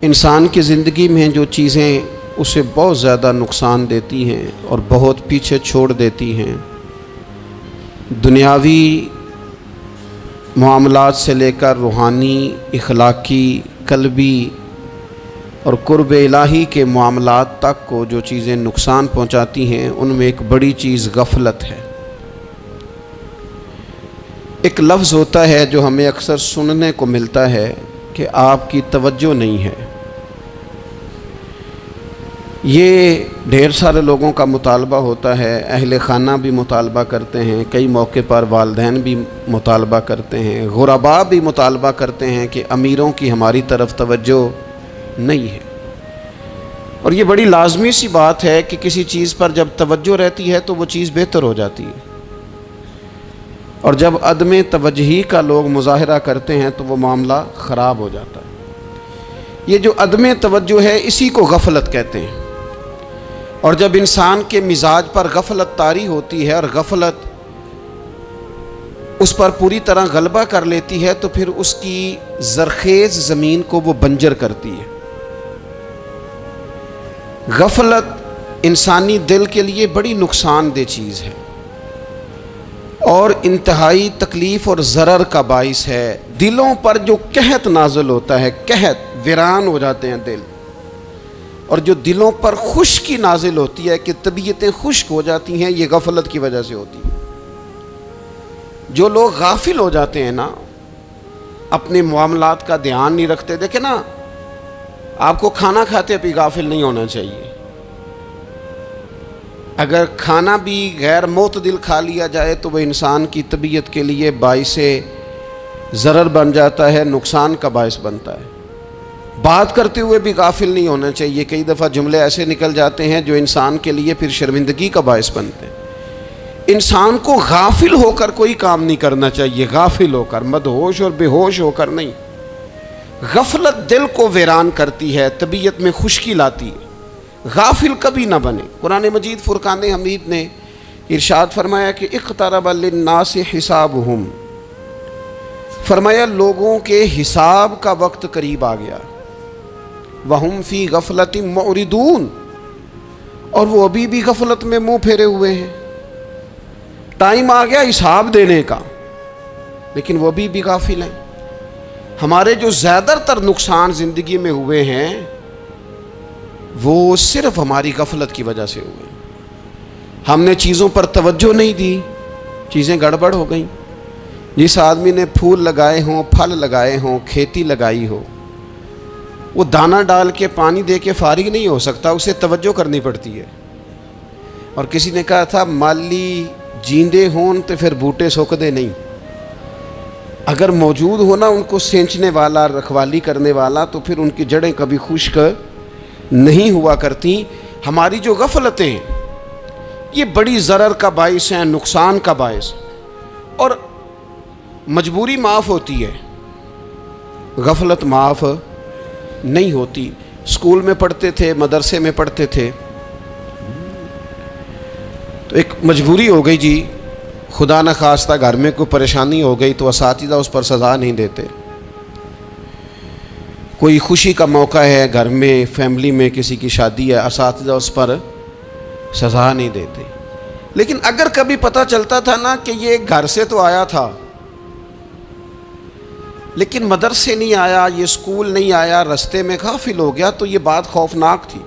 انسان کی زندگی میں جو چیزیں اسے بہت زیادہ نقصان دیتی ہیں اور بہت پیچھے چھوڑ دیتی ہیں، دنیاوی معاملات سے لے کر روحانی، اخلاقی، قلبی اور قرب الہی کے معاملات تک کو جو چیزیں نقصان پہنچاتی ہیں، ان میں ایک بڑی چیز غفلت ہے۔ ایک لفظ ہوتا ہے جو ہمیں اکثر سننے کو ملتا ہے کہ آپ کی توجہ نہیں ہے۔ یہ ڈھیر سارے لوگوں کا مطالبہ ہوتا ہے، اہل خانہ بھی مطالبہ کرتے ہیں، کئی موقع پر والدین بھی مطالبہ کرتے ہیں، غرباء بھی مطالبہ کرتے ہیں کہ امیروں کی ہماری طرف توجہ نہیں ہے۔ اور یہ بڑی لازمی سی بات ہے کہ کسی چیز پر جب توجہ رہتی ہے تو وہ چیز بہتر ہو جاتی ہے، اور جب عدم توجہی کا لوگ مظاہرہ کرتے ہیں تو وہ معاملہ خراب ہو جاتا ہے۔ یہ جو عدم توجہ ہے اسی کو غفلت کہتے ہیں، اور جب انسان کے مزاج پر غفلت طاری ہوتی ہے اور غفلت اس پر پوری طرح غلبہ کر لیتی ہے تو پھر اس کی زرخیز زمین کو وہ بنجر کرتی ہے۔ غفلت انسانی دل کے لیے بڑی نقصان دہ چیز ہے اور انتہائی تکلیف اور ضرر کا باعث ہے۔ دلوں پر جو قحط نازل ہوتا ہے، قحط، ویران ہو جاتے ہیں دل، اور جو دلوں پر خشکی نازل ہوتی ہے کہ طبیعتیں خشک ہو جاتی ہیں، یہ غفلت کی وجہ سے ہوتی ہے۔ جو لوگ غافل ہو جاتے ہیں نا، اپنے معاملات کا دھیان نہیں رکھتے، دیکھیں نا، آپ کو کھانا کھاتے بھی غافل نہیں ہونا چاہیے۔ اگر کھانا بھی غیر معتدل کھا لیا جائے تو وہ انسان کی طبیعت کے لیے باعث ضرر بن جاتا ہے، نقصان کا باعث بنتا ہے۔ بات کرتے ہوئے بھی غافل نہیں ہونا چاہیے، کئی دفعہ جملے ایسے نکل جاتے ہیں جو انسان کے لیے پھر شرمندگی کا باعث بنتے ہیں۔ انسان کو غافل ہو کر کوئی کام نہیں کرنا چاہیے، غافل ہو کر، مدہوش اور بے ہوش ہو کر نہیں۔ غفلت دل کو ویران کرتی ہے، طبیعت میں خشکی لاتی ہے۔ غافل کبھی نہ بنے۔ قرآن مجید فرقان حمید نے ارشاد فرمایا کہ اقترب للناس حسابہم، فرمایا لوگوں کے حساب کا وقت قریب آ گیا، وہم فی غفلۃ معرضون، اور وہ ابھی بھی غفلت میں منہ پھیرے ہوئے ہیں۔ ٹائم آ گیا حساب دینے کا، لیکن وہ ابھی بھی غافل ہیں۔ ہمارے جو زیادہ تر نقصان زندگی میں ہوئے ہیں وہ صرف ہماری غفلت کی وجہ سے ہوئے۔ ہم نے چیزوں پر توجہ نہیں دی، چیزیں گڑبڑ ہو گئیں۔ جس آدمی نے پھول لگائے ہوں، پھل لگائے ہوں، کھیتی لگائی ہو، وہ دانہ ڈال کے پانی دے کے فارغ نہیں ہو سکتا، اسے توجہ کرنی پڑتی ہے۔ اور کسی نے کہا تھا مالی جیندے ہون تو پھر بوٹے سوکدے نہیں، اگر موجود ہونا ان کو سینچنے والا، رکھوالی کرنے والا، تو پھر ان کی جڑیں کبھی خشک نہیں ہوا کرتی۔ ہماری جو غفلتیں ہیں یہ بڑی ضرر کا باعث ہیں، نقصان کا باعث، اور مجبوری معاف ہوتی ہے، غفلت معاف نہیں ہوتی۔ اسکول میں پڑھتے تھے، مدرسے میں پڑھتے تھے، تو ایک مجبوری ہو گئی جی، خدا نخواستہ گھر میں کوئی پریشانی ہو گئی تو اساتذہ اس پر سزا نہیں دیتے۔ کوئی خوشی کا موقع ہے گھر میں، فیملی میں کسی کی شادی ہے، اساتذہ اس پر سزا نہیں دیتے۔ لیکن اگر کبھی پتہ چلتا تھا نا کہ یہ گھر سے تو آیا تھا لیکن مدرسے نہیں آیا، یہ اسکول نہیں آیا، رستے میں غافل ہو گیا، تو یہ بات خوفناک تھی۔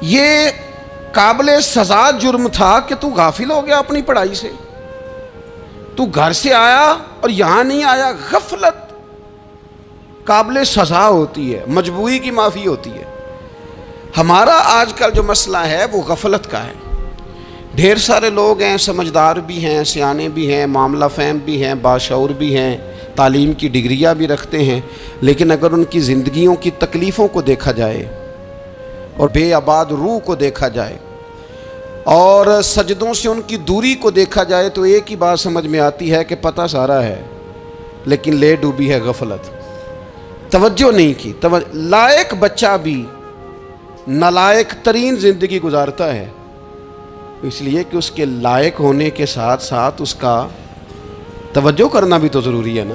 یہ قابل سزا جرم تھا کہ تو غافل ہو گیا اپنی پڑھائی سے، تو گھر سے آیا اور یہاں نہیں آیا۔ غفلت قابل سزا ہوتی ہے، مجبوری کی معافی ہوتی ہے۔ ہمارا آج کل جو مسئلہ ہے وہ غفلت کا ہے۔ ڈھیر سارے لوگ ہیں، سمجھدار بھی ہیں، سیانے بھی ہیں، معاملہ فہم بھی ہیں، باشعور بھی ہیں، تعلیم کی ڈگریاں بھی رکھتے ہیں، لیکن اگر ان کی زندگیوں کی تکلیفوں کو دیکھا جائے اور بے آباد روح کو دیکھا جائے اور سجدوں سے ان کی دوری کو دیکھا جائے تو ایک ہی بات سمجھ میں آتی ہے کہ پتہ سارا ہے لیکن لے ڈوبی ہے غفلت، توجہ نہیں کی۔ لائق بچہ بھی نالائق ترین زندگی گزارتا ہے، اس لیے کہ اس کے لائق ہونے کے ساتھ ساتھ اس کا توجہ کرنا بھی تو ضروری ہے نا۔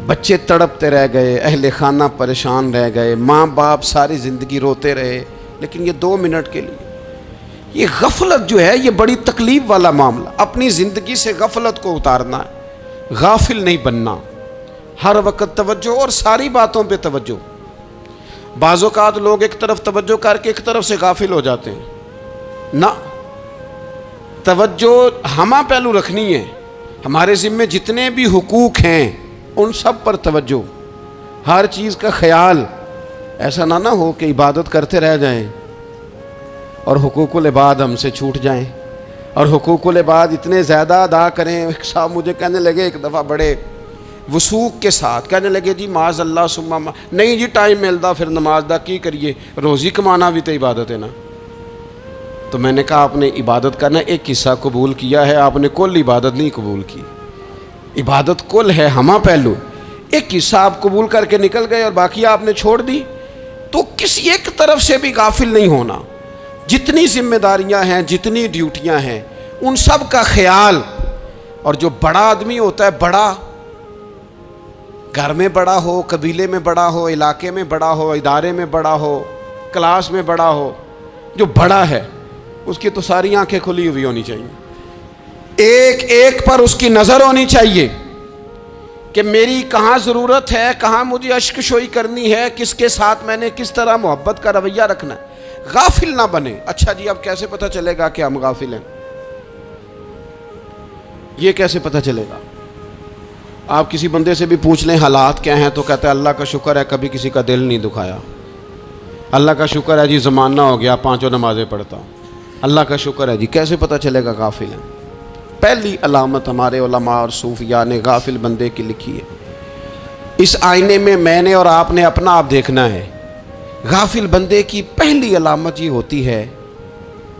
بچے تڑپتے رہ گئے، اہل خانہ پریشان رہ گئے، ماں باپ ساری زندگی روتے رہے، لیکن یہ 2 منٹ کے لیے یہ غفلت جو ہے یہ بڑی تکلیف والا معاملہ. اپنی زندگی سے غفلت کو اتارنا ہے، غافل نہیں بننا، ہر وقت توجہ اور ساری باتوں پہ توجہ. بعض اوقات لوگ ایک طرف توجہ کر کے ایک طرف سے غافل ہو جاتے ہیں. نہ، توجہ ہمہ پہلو رکھنی ہے. ہمارے ذمے جتنے بھی حقوق ہیں ان سب پر توجہ، ہر چیز کا خیال. ایسا نہ ہو کہ عبادت کرتے رہ جائیں اور حقوق العباد ہم سے چھوٹ جائیں، اور حقوق العباد اتنے زیادہ ادا کریں. صاحب مجھے کہنے لگے ایک دفعہ بڑے وثوق کے ساتھ، کہنے لگے جی معاذ اللہ ثم نہیں جی ٹائم ملتا پھر نماز دا کی کریے، روزی کمانا بھی تو عبادت ہے نا. تو میں نے کہا آپ نے عبادت کرنا ایک حصہ قبول کیا ہے، آپ نے کل عبادت نہیں قبول کی. عبادت کل ہے، ہمہ پہلو. ایک حصہ آپ قبول کر کے نکل گئے اور باقی آپ نے چھوڑ دی. تو کسی ایک طرف سے بھی غافل نہیں ہونا. جتنی ذمہ داریاں ہیں، جتنی ڈیوٹیاں ہیں، ان سب کا خیال. اور جو بڑا آدمی ہوتا ہے، بڑا گھر میں بڑا ہو، قبیلے میں بڑا ہو، علاقے میں بڑا ہو، ادارے میں بڑا ہو، کلاس میں بڑا ہو، جو بڑا ہے اس کی تو ساری آنکھیں کھلی ہوئی ہونی چاہیے. ایک ایک پر اس کی نظر ہونی چاہیے کہ میری کہاں ضرورت ہے، کہاں مجھے اشک شوئی کرنی ہے، کس کے ساتھ میں نے کس طرح محبت کا رویہ رکھنا ہے. غافل نہ بنے. اچھا جی اب کیسے پتہ چلے گا کہ ہم غافل ہیں؟ یہ کیسے پتہ چلے گا؟ آپ کسی بندے سے بھی پوچھ لیں حالات کیا ہیں تو کہتا ہے اللہ کا شکر ہے کبھی کسی کا دل نہیں دکھایا، اللہ کا شکر ہے جی زمانہ ہو گیا 5 نمازیں پڑھتا ہوں، اللہ کا شکر ہے جی. کیسے پتہ چلے گا غافل ہیں؟ پہلی علامت ہمارے علماء اور صوفیاء نے غافل بندے کی لکھی ہے. اس آئینے میں میں نے اور آپ نے اپنا آپ دیکھنا ہے. غافل بندے کی پہلی علامت یہ ہوتی ہے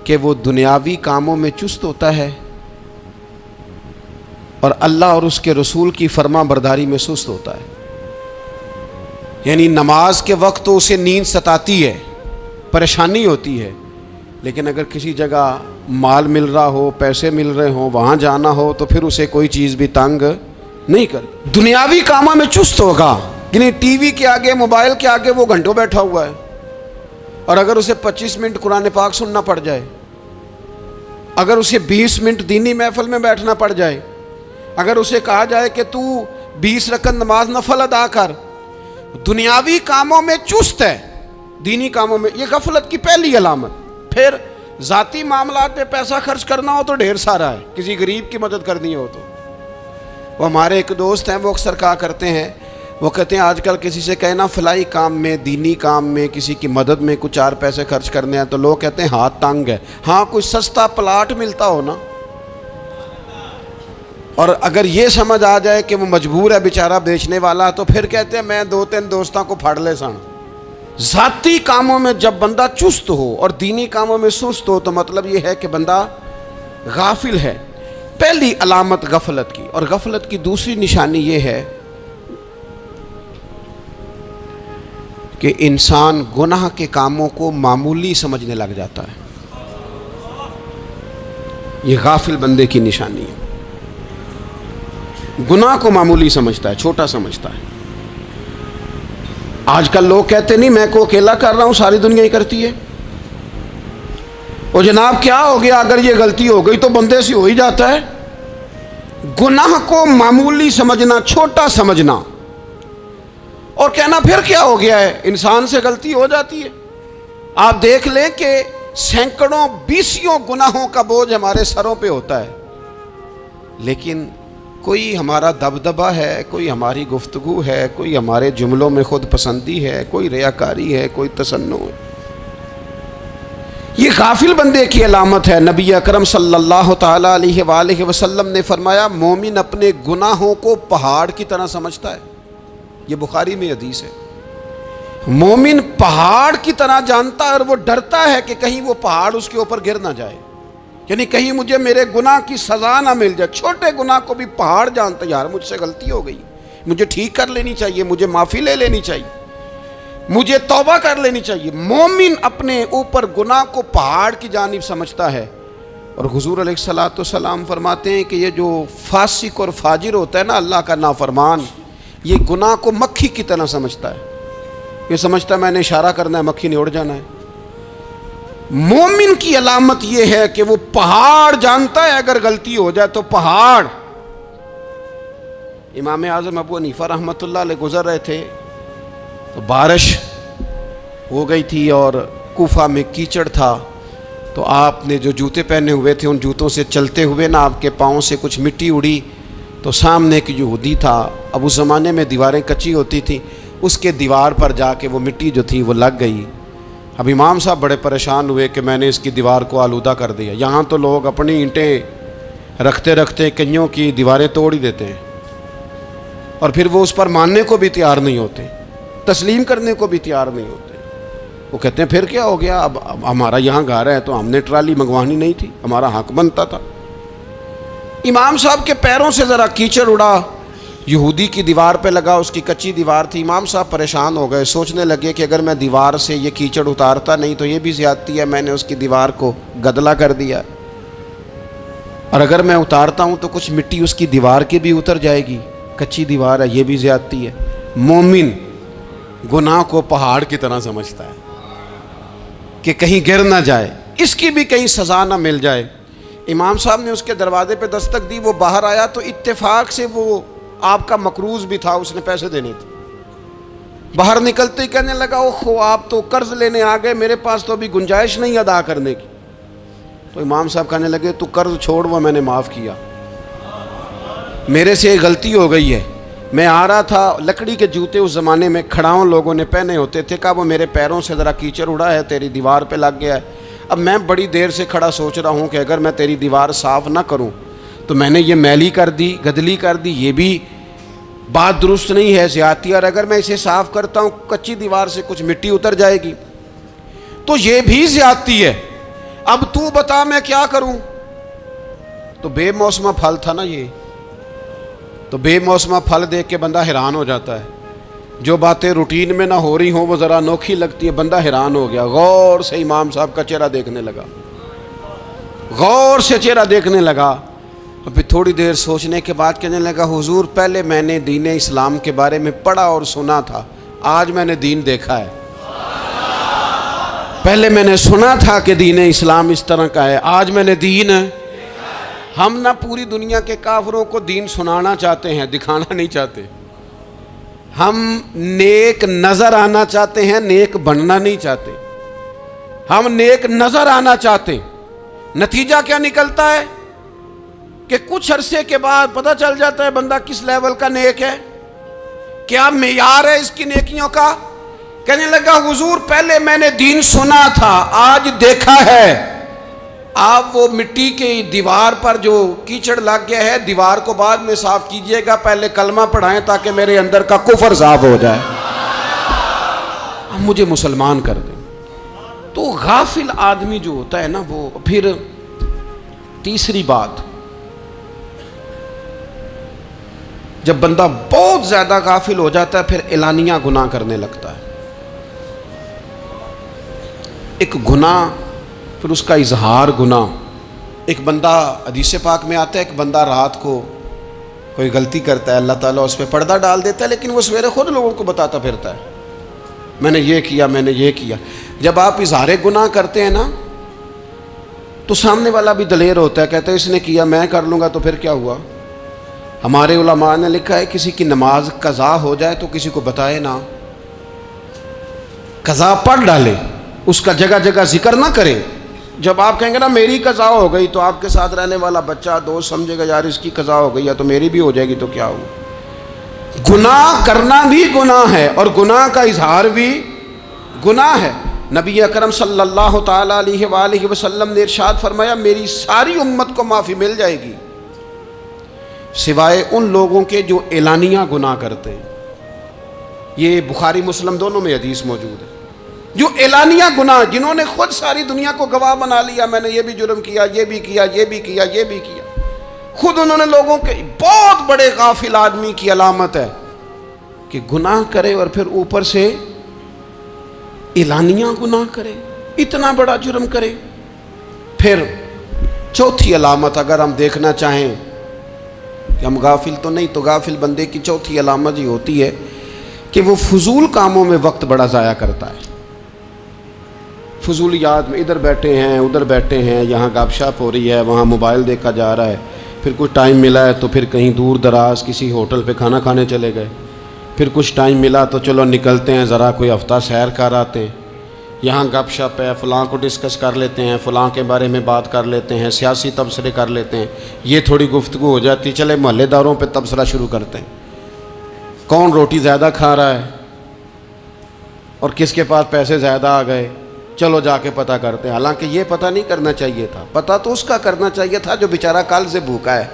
کہ وہ دنیاوی کاموں میں چست ہوتا ہے اور اللہ اور اس کے رسول کی فرما برداری میں سست ہوتا ہے. یعنی نماز کے وقت تو اسے نیند ستاتی ہے، پریشانی ہوتی ہے، لیکن اگر کسی جگہ مال مل رہا ہو، پیسے مل رہے ہوں، وہاں جانا ہو تو پھر اسے کوئی چیز بھی تنگ نہیں کر. دنیاوی کاموں میں چست ہوگا، یعنی ٹی وی کے آگے، موبائل کے آگے وہ گھنٹوں بیٹھا ہوا ہے. اور اگر اسے 25 منٹ قرآن پاک سننا پڑ جائے، اگر اسے 20 منٹ دینی محفل میں بیٹھنا پڑ جائے، اگر اسے کہا جائے کہ تو 20 رکعت نماز نفل ادا کر، دنیاوی کاموں میں چست ہے، دینی کاموں میں، یہ غفلت کی پہلی علامت. پھر ذاتی معاملات پہ پیسہ خرچ کرنا ہو تو ڈھیر سارا ہے، کسی غریب کی مدد کرنی ہو تو. وہ ہمارے ایک دوست ہیں، وہ اکثر کہا کرتے ہیں، وہ کہتے ہیں آج کل کسی سے کہنا فلائی کام میں، دینی کام میں، کسی کی مدد میں کچھ 4 پیسے خرچ کرنے ہیں تو لوگ کہتے ہیں ہاتھ تنگ ہے. ہاں کوئی سستا پلاٹ ملتا ہو نا، اور اگر یہ سمجھ آ جائے کہ وہ مجبور ہے بیچارہ بیچنے والا، تو پھر کہتے ہیں میں 2-3 دوستوں کو پھاڑ لے سن. ذاتی کاموں میں جب بندہ چست ہو اور دینی کاموں میں سست ہو تو مطلب یہ ہے کہ بندہ غافل ہے. پہلی علامت غفلت کی. اور غفلت کی دوسری نشانی یہ ہے کہ انسان گناہ کے کاموں کو معمولی سمجھنے لگ جاتا ہے. یہ غافل بندے کی نشانی ہے. گناہ کو معمولی سمجھتا ہے، چھوٹا سمجھتا ہے. آج کل لوگ کہتے نہیں میں کو اکیلا کر رہا ہوں، ساری دنیا ہی کرتی ہے. اور جناب کیا ہو گیا اگر یہ غلطی ہو گئی تو بندے سے ہو ہی جاتا ہے. گناہ کو معمولی سمجھنا، چھوٹا سمجھنا اور کہنا پھر کیا ہو گیا ہے، انسان سے غلطی ہو جاتی ہے. آپ دیکھ لیں کہ سینکڑوں بیسیوں گناہوں کا بوجھ ہمارے سروں پہ ہوتا ہے، لیکن کوئی ہمارا دبدبہ ہے، کوئی ہماری گفتگو ہے، کوئی ہمارے جملوں میں خود پسندی ہے، کوئی ریاکاری ہے، کوئی تصنع ہے. یہ غافل بندے کی علامت ہے. نبی اکرم صلی اللہ تعالی علیہ وآلہ وسلم نے فرمایا مومن اپنے گناہوں کو پہاڑ کی طرح سمجھتا ہے. یہ بخاری میں حدیث ہے. مومن پہاڑ کی طرح جانتا ہے اور وہ ڈرتا ہے کہ کہیں وہ پہاڑ اس کے اوپر گر نہ جائے، یعنی کہیں مجھے میرے گناہ کی سزا نہ مل جائے. چھوٹے گناہ کو بھی پہاڑ جانتا ہے، یار مجھ سے غلطی ہو گئی، مجھے ٹھیک کر لینی چاہیے، مجھے معافی لے لینی چاہیے، مجھے توبہ کر لینی چاہیے. مومن اپنے اوپر گناہ کو پہاڑ کی جانب سمجھتا ہے. اور حضور علیہ الصلوۃ والسلام فرماتے ہیں کہ یہ جو فاسق اور فاجر ہوتا ہے نا، اللہ کا نافرمان، یہ گناہ کو مکھی کی طرح سمجھتا ہے. یہ سمجھتا ہے میں نے اشارہ کرنا ہے مکھی نے اڑ جانا ہے. مومن کی علامت یہ ہے کہ وہ پہاڑ جانتا ہے اگر غلطی ہو جائے تو پہاڑ. امام اعظم ابو حنیفہ رحمۃ اللہ علیہ گزر رہے تھے تو بارش ہو گئی تھی اور کوفہ میں کیچڑ تھا، تو آپ نے جو جوتے پہنے ہوئے تھے ان جوتوں سے چلتے ہوئے نا آپ کے پاؤں سے کچھ مٹی اڑی، تو سامنے ایک یہودی تھا. اب اس زمانے میں دیواریں کچی ہوتی تھیں، اس کے دیوار پر جا کے وہ مٹی جو تھی وہ لگ گئی. اب امام صاحب بڑے پریشان ہوئے کہ میں نے اس کی دیوار کو آلودہ کر دیا. یہاں تو لوگ اپنی اینٹیں رکھتے رکھتے کئیوں کی دیواریں توڑ ہی دیتے ہیں، اور پھر وہ اس پر ماننے کو بھی تیار نہیں ہوتے، تسلیم کرنے کو بھی تیار نہیں ہوتے. وہ کہتے ہیں پھر کیا ہو گیا، اب ہمارا یہاں گھر ہے تو ہم نے ٹرالی منگوانی نہیں تھی، ہمارا حق بنتا تھا. امام صاحب کے پیروں سے ذرا کیچڑ اڑا، یہودی کی دیوار پہ لگا، اس کی کچی دیوار تھی. امام صاحب پریشان ہو گئے، سوچنے لگے کہ اگر میں دیوار سے یہ کیچڑ اتارتا نہیں تو یہ بھی زیادتی ہے، میں نے اس کی دیوار کو گدلا کر دیا، اور اگر میں اتارتا ہوں تو کچھ مٹی اس کی دیوار کی بھی اتر جائے گی، کچی دیوار ہے، یہ بھی زیادتی ہے. مومن گناہ کو پہاڑ کی طرح سمجھتا ہے کہ کہیں گر نہ جائے، اس کی بھی کہیں سزا نہ مل جائے. امام صاحب نے اس کے دروازے پہ دستک دی، وہ باہر آیا تو اتفاق سے وہ آپ کا مقروض بھی تھا، اس نے پیسے دینے تھے. باہر نکلتے ہی کہنے لگا اوہ آپ تو قرض لینے آ گئے، میرے پاس تو ابھی گنجائش نہیں ادا کرنے کی. تو امام صاحب کہنے لگے تو قرض چھوڑ، وہ میں نے معاف کیا، میرے سے ایک غلطی ہو گئی ہے. میں آ رہا تھا، لکڑی کے جوتے اس زمانے میں کھڑاؤں لوگوں نے پہنے ہوتے تھے، کہا وہ میرے پیروں سے ذرا کیچڑ اڑا ہے، تیری دیوار پہ لگ گیا ہے. اب میں بڑی دیر سے کھڑا سوچ رہا ہوں کہ اگر میں تیری دیوار صاف نہ کروں تو میں نے یہ میلی کر دی، گدلی کر دی، یہ بھی بات درست نہیں ہے، زیادتی. اور اگر میں اسے صاف کرتا ہوں کچی دیوار سے کچھ مٹی اتر جائے گی تو یہ بھی زیادتی ہے. اب تو بتا میں کیا کروں. تو بے موسمہ پھل تھا نا یہ، تو بے موسمہ پھل دیکھ کے بندہ حیران ہو جاتا ہے. جو باتیں روٹین میں نہ ہو رہی ہوں وہ ذرا انوکھی لگتی ہے، بندہ حیران ہو گیا. غور سے امام صاحب کا چہرہ دیکھنے لگا، غور سے چہرہ دیکھنے لگا، اور پھر تھوڑی دیر سوچنے کے بعد کہنے لگا حضور پہلے میں نے دین اسلام کے بارے میں پڑھا اور سنا تھا، آج میں نے دین دیکھا ہے. پہلے میں نے سنا تھا کہ دین اسلام اس طرح کا ہے، آج میں نے دین. ہم نہ پوری دنیا کے کافروں کو دین سنانا چاہتے ہیں، دکھانا نہیں چاہتے. ہم نیک نظر آنا چاہتے ہیں، نیک بننا نہیں چاہتے. ہم نیک نظر آنا چاہتے ہیں. نتیجہ کیا نکلتا ہے کہ کچھ عرصے کے بعد پتہ چل جاتا ہے بندہ کس لیول کا نیک ہے، کیا معیار ہے اس کی نیکیوں کا. کہنے لگا حضور پہلے میں نے دین سنا تھا، آج دیکھا ہے. آپ وہ مٹی کی دیوار پر جو کیچڑ لگ گیا ہے، دیوار کو بعد میں صاف کیجئے گا، پہلے کلمہ پڑھائیں تاکہ میرے اندر کا کفر صاف ہو جائے، مجھے مسلمان کر دیں. تو غافل آدمی جو ہوتا ہے نا وہ پھر تیسری بات، جب بندہ بہت زیادہ غافل ہو جاتا ہے پھر اعلانیہ گناہ کرنے لگتا ہے. ایک گناہ پھر اس کا اظہار گناہ. ایک بندہ حدیث پاک میں آتا ہے، ایک بندہ رات کو کوئی غلطی کرتا ہے، اللہ تعالیٰ اس پہ پردہ ڈال دیتا ہے، لیکن وہ سویرے خود لوگوں کو بتاتا پھرتا ہے میں نے یہ کیا، میں نے یہ کیا. جب آپ اظہار گناہ کرتے ہیں نا تو سامنے والا بھی دلیر ہوتا ہے، کہتا ہے اس نے کیا میں کر لوں گا تو پھر کیا ہوا. ہمارے علماء نے لکھا ہے کسی کی نماز قضا ہو جائے تو کسی کو بتائے نہ، قضا پڑھ ڈالے، اس کا جگہ جگہ ذکر نہ کرے. جب آپ کہیں گے نا میری قضا ہو گئی تو آپ کے ساتھ رہنے والا بچہ دوست سمجھے گا یار اس کی قضا ہو گئی ہے تو میری بھی ہو جائے گی تو کیا ہو. گناہ کرنا بھی گناہ ہے اور گناہ کا اظہار بھی گناہ ہے. نبی اکرم صلی اللہ تعالیٰ علیہ وآلہ وسلم نے ارشاد فرمایا میری ساری امت کو معافی مل جائے گی سوائے ان لوگوں کے جو اعلانیہ گناہ کرتے ہیں. یہ بخاری مسلم دونوں میں حدیث موجود ہے. جو اعلانیہ گناہ، جنہوں نے خود ساری دنیا کو گواہ بنا لیا میں نے یہ بھی جرم کیا، یہ بھی کیا، یہ بھی کیا، یہ بھی کیا، خود انہوں نے لوگوں کے، بہت بڑے غافل آدمی کی علامت ہے کہ گناہ کرے اور پھر اوپر سے اعلانیہ گناہ کرے، اتنا بڑا جرم کرے. پھر چوتھی علامت اگر ہم دیکھنا چاہیں کہ ہم غافل تو نہیں. تو غافل بندے کی چوتھی علامت یہ ہوتی ہے کہ وہ فضول کاموں میں وقت بڑا ضائع کرتا ہے. فضولیات میں ادھر بیٹھے ہیں ادھر بیٹھے ہیں, یہاں گپ شپ ہو رہی ہے, وہاں موبائل دیکھا جا رہا ہے, پھر کچھ ٹائم ملا ہے تو پھر کہیں دور دراز کسی ہوٹل پہ کھانا کھانے چلے گئے, پھر کچھ ٹائم ملا تو چلو نکلتے ہیں ذرا کوئی ہفتہ سیر کر آتے ہیں, یہاں گپ شپ ہے, فلاں کو ڈسکس کر لیتے ہیں, فلاں کے بارے میں بات کر لیتے ہیں, سیاسی تبصرے کر لیتے ہیں, یہ تھوڑی گفتگو ہو جاتی, چلے محلے داروں پہ تبصرہ شروع کرتے ہیں, کون روٹی زیادہ کھا رہا ہے اور کس کے پاس پیسے زیادہ آ گئے, چلو جا کے پتہ کرتے ہیں. حالانکہ یہ پتہ نہیں کرنا چاہیے تھا, پتہ تو اس کا کرنا چاہیے تھا جو بیچارہ کل سے بھوکا ہے.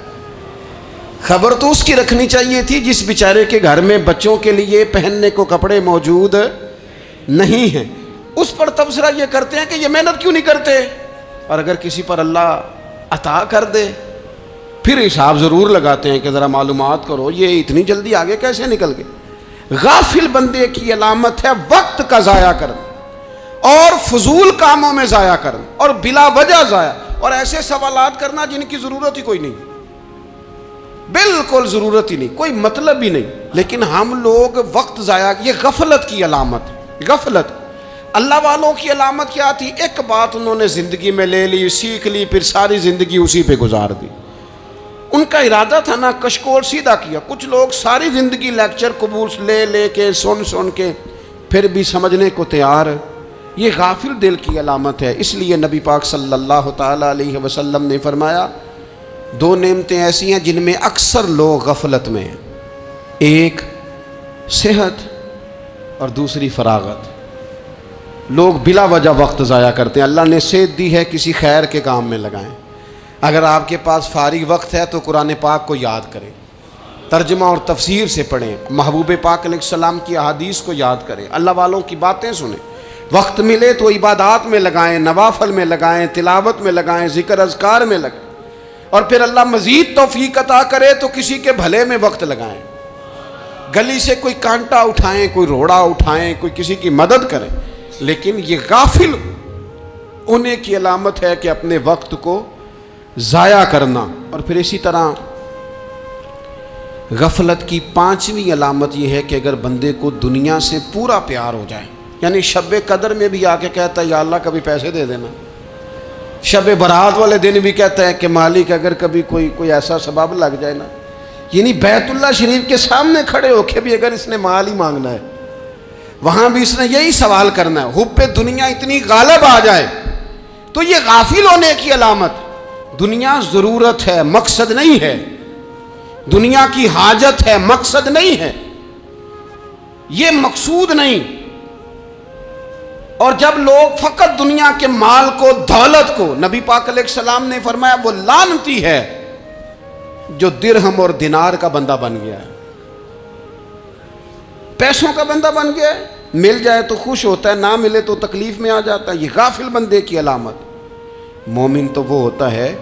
خبر تو اس کی رکھنی چاہیے تھی جس بیچارے کے گھر میں بچوں کے لیے پہننے کو کپڑے موجود نہیں ہیں. اس پر تبصرہ یہ کرتے ہیں کہ یہ محنت کیوں نہیں کرتے, اور اگر کسی پر اللہ عطا کر دے پھر حساب ضرور لگاتے ہیں کہ ذرا معلومات کرو یہ اتنی جلدی آگے کیسے نکل گئے. غافل بندے کی علامت ہے وقت کا ضائع کرنا اور فضول کاموں میں ضائع کرنا اور بلا وجہ ضائع, اور ایسے سوالات کرنا جن کی ضرورت ہی کوئی نہیں, بالکل ضرورت ہی نہیں, کوئی مطلب ہی نہیں. لیکن ہم لوگ وقت ضائع, یہ غفلت کی علامت. غفلت اللہ والوں کی علامت کیا تھی؟ ایک بات انہوں نے زندگی میں لے لی, سیکھ لی, پھر ساری زندگی اسی پہ گزار دی. ان کا ارادہ تھا نا کشکول سیدھا کیا. کچھ لوگ ساری زندگی لیکچر قبول لے کے سن کے پھر بھی سمجھنے کو تیار. یہ غافل دل کی علامت ہے. اس لیے نبی پاک صلی اللہ تعالی علیہ وسلم نے فرمایا دو نعمتیں ایسی ہیں جن میں اکثر لوگ غفلت میں ہیں, ایک صحت اور دوسری فراغت. لوگ بلا وجہ وقت ضائع کرتے ہیں. اللہ نے صحت دی ہے, کسی خیر کے کام میں لگائیں. اگر آپ کے پاس فارغ وقت ہے تو قرآن پاک کو یاد کریں, ترجمہ اور تفسیر سے پڑھیں, محبوب پاک علیہ السلام کی احادیث کو یاد کریں, اللہ والوں کی باتیں سنیں. وقت ملے تو عبادات میں لگائیں, نوافل میں لگائیں, تلاوت میں لگائیں, ذکر اذکار میں لگائیں, اور پھر اللہ مزید توفیق عطا کرے تو کسی کے بھلے میں وقت لگائیں. گلی سے کوئی کانٹا اٹھائیں, کوئی روڑا اٹھائیں, کوئی کسی کی مدد کریں. لیکن یہ غافل ہونے کی علامت ہے کہ اپنے وقت کو ضائع کرنا. اور پھر اسی طرح غفلت کی پانچویں علامت یہ ہے کہ اگر بندے کو دنیا سے پورا پیار ہو جائے, یعنی شب قدر میں بھی آ کے کہتا ہے یا اللہ کبھی پیسے دے دینا, شب برات والے دن بھی کہتا ہے کہ مالک اگر کبھی کوئی ایسا سبب لگ جائے نا, یعنی بیت اللہ شریف کے سامنے کھڑے ہو کے بھی اگر اس نے مال ہی مانگنا ہے وہاں بھی اس نے یہی سوال کرنا ہے, حب دنیا اتنی غالب آ جائے. تو یہ غافل ہونے کی علامت. دنیا ضرورت ہے, مقصد نہیں ہے. دنیا کی حاجت ہے, مقصد نہیں ہے. یہ مقصود نہیں. اور جب لوگ فقط دنیا کے مال کو, دولت کو, نبی پاک علیہ السلام نے فرمایا وہ لعنتی ہے جو درہم اور دینار کا بندہ بن گیا ہے, پیسوں کا بندہ بن گیا ہے. مل جائے تو خوش ہوتا ہے, نہ ملے تو تکلیف میں آ جاتا ہے. یہ غافل بندے کی علامت. مومن تو وہ ہوتا ہے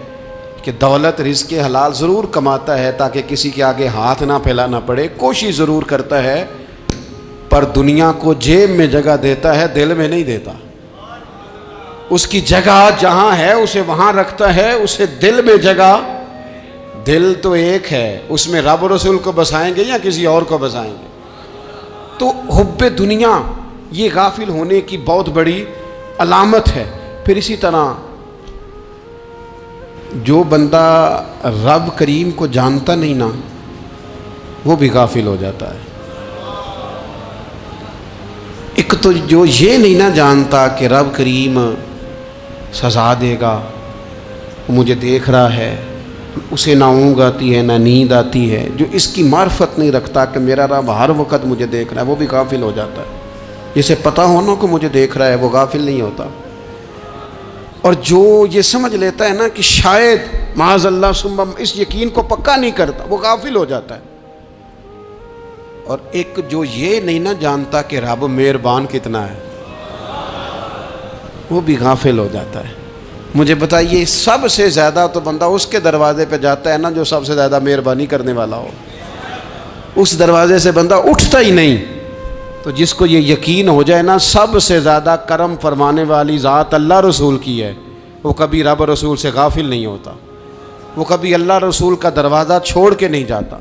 کہ دولت رزق حلال ضرور کماتا ہے تاکہ کسی کے آگے ہاتھ نہ پھیلانا پڑے, کوشش ضرور کرتا ہے, پر دنیا کو جیب میں جگہ دیتا ہے, دل میں نہیں دیتا. اس کی جگہ جہاں ہے اسے وہاں رکھتا ہے, اسے دل میں جگہ. دل تو ایک ہے, اس میں رب و رسول کو بسائیں گے یا کسی اور کو بسائیں گے. تو حب دنیا یہ غافل ہونے کی بہت بڑی علامت ہے. پھر اسی طرح جو بندہ رب کریم کو جانتا نہیں نا وہ بھی غافل ہو جاتا ہے. ایک تو جو یہ نہیں نہ جانتا کہ رب کریم سزا دے گا, مجھے دیکھ رہا ہے, اسے نہ اونگ آتی ہے نہ نیند آتی ہے, جو اس کی معرفت نہیں رکھتا کہ میرا رب ہر وقت مجھے دیکھ رہا ہے, وہ بھی غافل ہو جاتا ہے. جسے پتہ ہونا کہ مجھے دیکھ رہا ہے وہ غافل نہیں ہوتا. اور جو یہ سمجھ لیتا ہے نا کہ شاید معاذ اللہ ثم اس یقین کو پکا نہیں کرتا, وہ غافل ہو جاتا ہے. اور ایک جو یہ نہیں نہ جانتا کہ رب مہربان کتنا ہے وہ بھی غافل ہو جاتا ہے. مجھے بتائیے سب سے زیادہ تو بندہ اس کے دروازے پہ جاتا ہے نا جو سب سے زیادہ مہربانی کرنے والا ہو, اس دروازے سے بندہ اٹھتا ہی نہیں. تو جس کو یہ یقین ہو جائے نا سب سے زیادہ کرم فرمانے والی ذات اللہ رسول کی ہے, وہ کبھی رب رسول سے غافل نہیں ہوتا. وہ کبھی اللہ رسول کا دروازہ چھوڑ کے نہیں جاتا،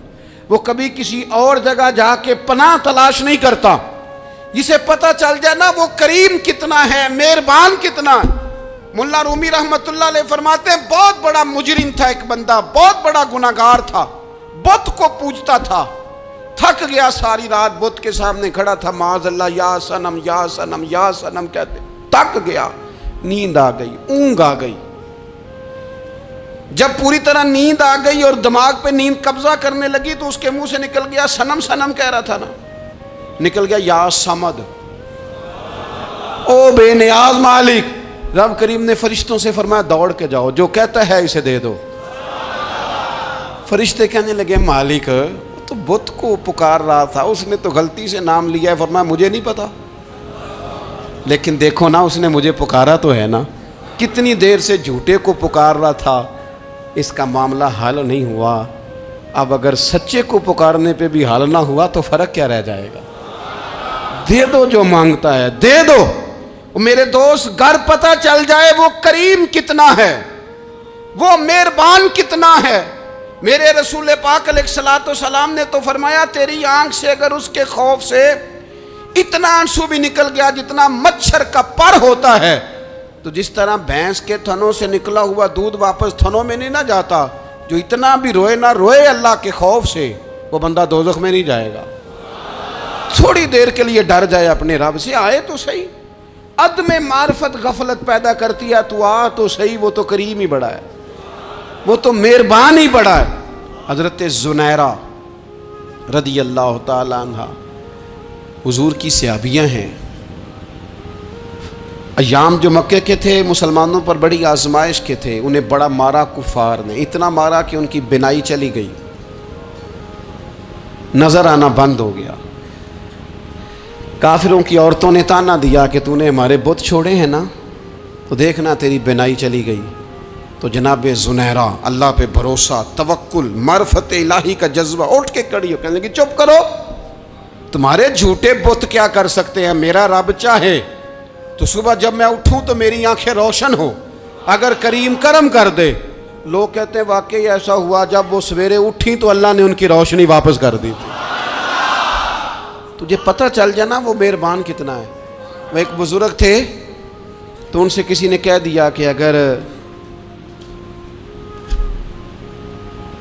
وہ کبھی کسی اور جگہ جا کے پناہ تلاش نہیں کرتا۔ جسے پتہ چل جائے نا وہ کریم کتنا ہے، مہربان کتنا ہے۔ ملا رومی رحمت اللہ علیہ فرماتے ہیں بہت بڑا مجرم تھا ایک بندہ، بہت بڑا گناہگار تھا، بت کو پوجتا تھا، تھک گیا ساری رات بت کے سامنے کھڑا تھا، معاذ اللہ یا صنم یا صنم یا صنم کہتے، تھک گیا، نیند آ گئی، اونگ آ گئی۔ جب پوری طرح نیند آ گئی اور دماغ پہ نیند قبضہ کرنے لگی تو اس کے منہ سے نکل گیا، صنم صنم کہہ رہا تھا نا، نکل گیا یا صمد، او بے نیاز مالک۔ رب کریم نے فرشتوں سے فرمایا دوڑ کے جاؤ، جو کہتا ہے اسے دے دو۔ فرشتے کہنے لگے مالک تو بت کو پکار رہا تھا، اس نے تو غلطی سے نام لیا ہے۔ فرمایا مجھے نہیں پتا، لیکن دیکھو نا اس نے مجھے پکارا تو ہے نا، کتنی دیر سے جھوٹے کو پکار رہا تھا، اس کا معاملہ حل نہیں ہوا، اب اگر سچے کو پکارنے پہ بھی حل نہ ہوا تو فرق کیا رہ جائے گا؟ دے دو جو مانگتا ہے، دے دو۔ میرے دوست گھر پتہ چل جائے وہ کریم کتنا ہے، وہ مہربان کتنا ہے۔ میرے رسول پاک علیہ الصلوۃ والسلام نے تو فرمایا تیری آنکھ سے اگر اس کے خوف سے اتنا آنسو بھی نکل گیا جتنا مچھر کا پر ہوتا ہے، تو جس طرح بھینس کے تھنوں سے نکلا ہوا دودھ واپس تھنوں میں نہیں نہ جاتا، جو اتنا بھی روئے نہ روئے اللہ کے خوف سے، وہ بندہ دوزخ میں نہیں جائے گا۔ تھوڑی دیر کے لیے ڈر جائے اپنے رب سے، آئے تو صحیح۔ عدم معرفت غفلت پیدا کرتی ہے، تو آ تو صحیح، وہ تو کریم ہی بڑا ہے، وہ تو مہربان ہی بڑا ہے۔ حضرت زنیرہ رضی اللہ تعالی عنہ حضور کی صحابیاں ہیں۔ ایام جو مکے کے تھے مسلمانوں پر بڑی آزمائش کے تھے، انہیں بڑا مارا کفار نے، اتنا مارا کہ ان کی بینائی چلی گئی، نظر آنا بند ہو گیا۔ کافروں کی عورتوں نے تانا دیا کہ تو نے ہمارے بت چھوڑے ہیں نا، تو دیکھنا تیری بینائی چلی گئی۔ تو جناب زنیرہ اللہ پہ بھروسہ، توکل، معرفت الہی کا جذبہ، اٹھ کے کھڑی ہو کہنے لگی چپ کرو، تمہارے جھوٹے بت کیا کر سکتے ہیں، میرا رب چاہے تو صبح جب میں اٹھوں تو میری آنکھیں روشن ہو، اگر کریم کرم کر دے۔ لوگ کہتے ہیں واقعی ایسا ہوا، جب وہ سویرے اٹھیں تو اللہ نے ان کی روشنی واپس کر دی تھی۔ تجھے پتہ چل جانا وہ مہربان کتنا ہے۔ وہ ایک بزرگ تھے تو ان سے کسی نے کہہ دیا کہ اگر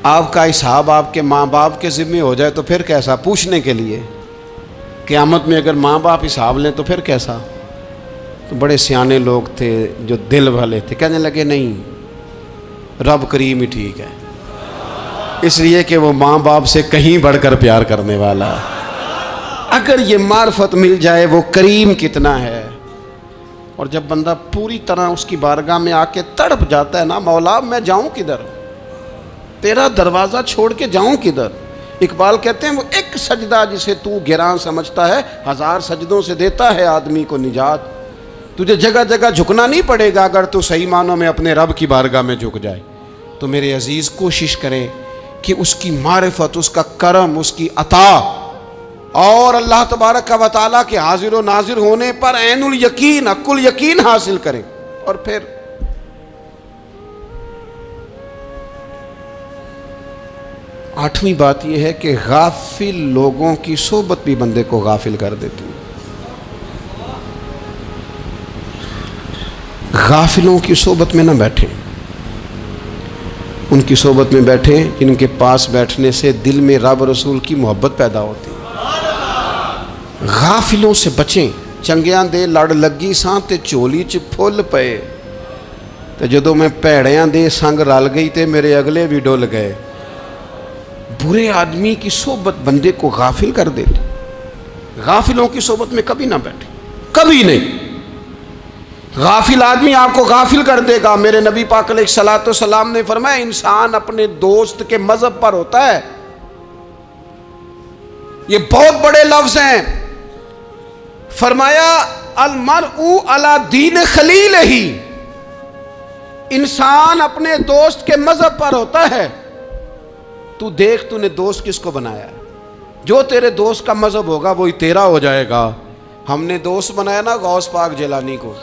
آپ کا حساب آپ کے ماں باپ کے ذمہ ہو جائے تو پھر کیسا، پوچھنے کے لیے قیامت میں اگر ماں باپ حساب لیں تو پھر کیسا۔ تو بڑے سیانے لوگ تھے جو دل والے تھے، کہنے لگے نہیں، رب کریم ہی ٹھیک ہے، اس لیے کہ وہ ماں باپ سے کہیں بڑھ کر پیار کرنے والا ہے۔ اگر یہ معرفت مل جائے وہ کریم کتنا ہے۔ اور جب بندہ پوری طرح اس کی بارگاہ میں آ کے تڑپ جاتا ہے نا، مولا میں جاؤں کدھر، تیرا دروازہ چھوڑ کے جاؤں کدھر۔ اقبال کہتے ہیں وہ ایک سجدہ جسے تو گراں سمجھتا ہے، 1000 سجدوں سے دیتا ہے آدمی کو نجات۔ تجھے جگہ جگہ جھکنا نہیں پڑے گا اگر تو صحیح معنوں میں اپنے رب کی بارگاہ میں جھک جائے۔ تو میرے عزیز کوشش کریں کہ اس کی معرفت، اس کا کرم، اس کی عطا اور اللہ تبارک و تعالیٰ کے حاضر و ناظر ہونے پر عین الیقین، حق الیقین حاصل کریں۔ اور پھر آٹھویں بات یہ ہے کہ غافل لوگوں کی صحبت بھی بندے کو غافل کر دیتی ہے۔ غافلوں کی صحبت میں نہ بیٹھیں، ان کی صحبت میں بیٹھیں جن کے پاس بیٹھنے سے دل میں رب رسول کی محبت پیدا ہوتی ہے۔ غافلوں سے بچیں۔ چنگیاں دے لڑ لگی ساں تے چولی چ پھل پئے، تے جدوں میں پیڑیاں دے سنگ رل گئی تے میرے اگلے بھی ڈول گئے۔ برے آدمی کی صحبت بندے کو غافل کر دیتی۔ غافلوں کی صحبت میں کبھی نہ بیٹھیں، کبھی نہیں۔ غافل آدمی آپ کو غافل کر دے گا۔ میرے نبی پاک علیہ الصلوۃ والسلام نے فرمایا انسان اپنے دوست کے مذہب پر ہوتا ہے۔ یہ بہت بڑے لفظ ہیں۔ فرمایا المرء علی دین خلیلہ، انسان اپنے دوست کے مذہب پر ہوتا ہے۔ تو دیکھ تو نے دوست کس کو بنایا ہے، جو تیرے دوست کا مذہب ہوگا وہی تیرا ہو جائے گا۔ ہم نے دوست بنایا نا غوث پاک جیلانی کو،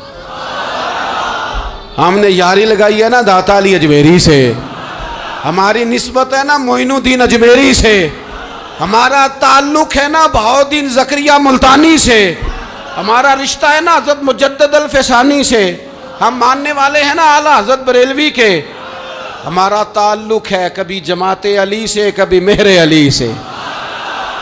ہم نے یاری لگائی ہے نا داتا علی اجمیری سے، ہماری نسبت ہے نا معین الدین اجمیری سے، ہمارا تعلق ہے نا بہاؤالدین زکریہ ملتانی سے، ہمارا رشتہ ہے نا حضرت مجدد الفسانی سے، ہم ماننے والے ہیں نا اعلیٰ حضرت بریلوی کے، ہمارا تعلق ہے کبھی جماعت علی سے کبھی مہر علی سے،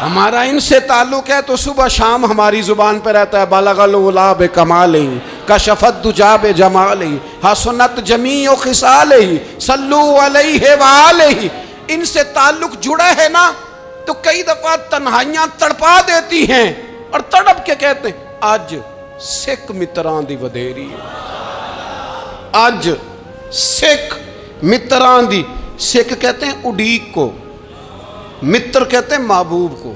ہمارا ان سے تعلق ہے تو صبح شام ہماری زبان پہ رہتا ہے بالغ العلا بکمالہ کشف الدجی بجمالہ حسنت جمیع خصالہ صلو علیہ وآلہ۔ ان سے تعلق جڑا ہے نا تو کئی دفعہ تنہائیاں تڑپا دیتی ہیں اور تڑپ کے کہتے ہیں آج سکھ متران دی ودھیری ہے، آج سکھ متران دی، سکھ کہتے ہیں اڈیق کو، متر کہتے ہیں محبوب کو،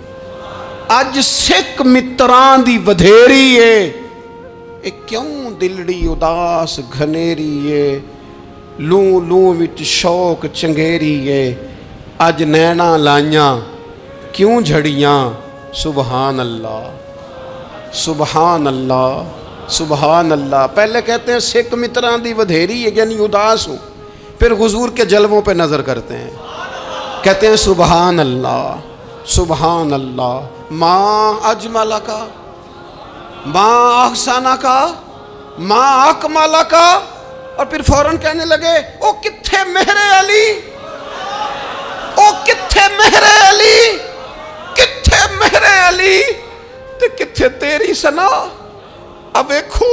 اج سکھ متران دی ودھیری ہے، اے کیوں دلڑی اداس گھنیری ہے، لوں لوں وچ شوق چنگیری ہے، اج نینا لائیاں کیوں جھڑیاں، سبحان اللہ سبحان اللہ سبحان اللہ۔ پہلے کہتے ہیں سکھ متران دی ودھیری ہے یعنی اداس ہوں، پھر حضور کے جلووں پہ نظر کرتے ہیں، کہتے ہیں سبحان اللہ سبحان اللہ، ماں اجمل کا ماں احسن کا ماں اکمل کا، اور پھر فوراً کہنے لگے او کتھے مہر علی، او کتھے مہر علی، کتھے مہر علی تے کتھے تیری سنا، اب دیکھو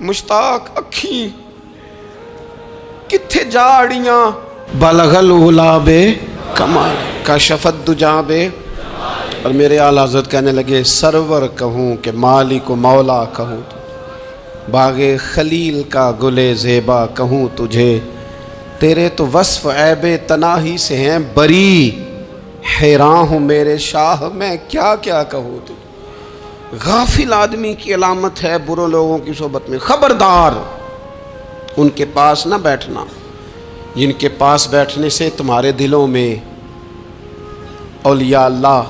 مشتاق اکھیں کتھے جاڑیاں، بلغ العلا بے کمال کشف الدجی بے، اور میرے اعلیٰ حضرت کہنے لگے سرور کہوں کہ مالک و مولا کہوں، باغ خلیل کا گلے زیبا کہوں تجھے، تیرے تو وصف عیب تناہی سے ہیں بری، حیران ہوں میرے شاہ میں کیا کیا کہوں تجھے۔ غافل آدمی کی علامت ہے برے لوگوں کی صحبت میں، خبردار ان کے پاس نہ بیٹھنا جن کے پاس بیٹھنے سے تمہارے دلوں میں اولیاء اللہ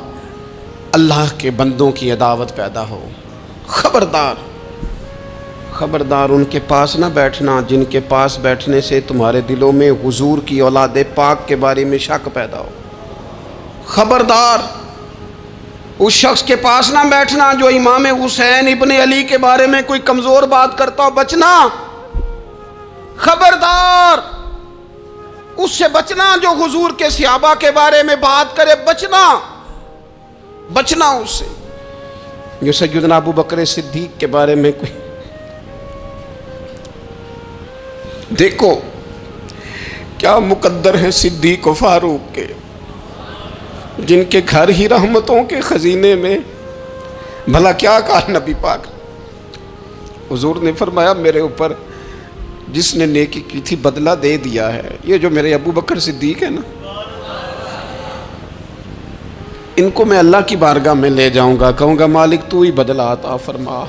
اللہ کے بندوں کی عداوت پیدا ہو، خبردار خبردار ان کے پاس نہ بیٹھنا جن کے پاس بیٹھنے سے تمہارے دلوں میں حضور کی اولاد پاک کے بارے میں شک پیدا ہو، خبردار اس شخص کے پاس نہ بیٹھنا جو امام حسین ابن علی کے بارے میں کوئی کمزور بات کرتا ہو، بچنا، خبردار اس سے بچنا جو حضور کے صحابہ کے بارے میں بات کرے، بچنا بچنا اس سے، جو سیدنا ابو بکر صدیق کے بارے میں کوئی، دیکھو کیا مقدر ہیں صدیق و فاروق کے، جن کے گھر ہی رحمتوں کے خزینے میں، بھلا کیا کہا نبی پاک، حضور نے فرمایا میرے اوپر جس نے نیکی کی تھی بدلہ دے دیا ہے، یہ جو میرے ابو بکر صدیق ہے نا، ان کو میں اللہ کی بارگاہ میں لے جاؤں گا، کہوں گا مالک تو ہی بدلہ عطا فرما۔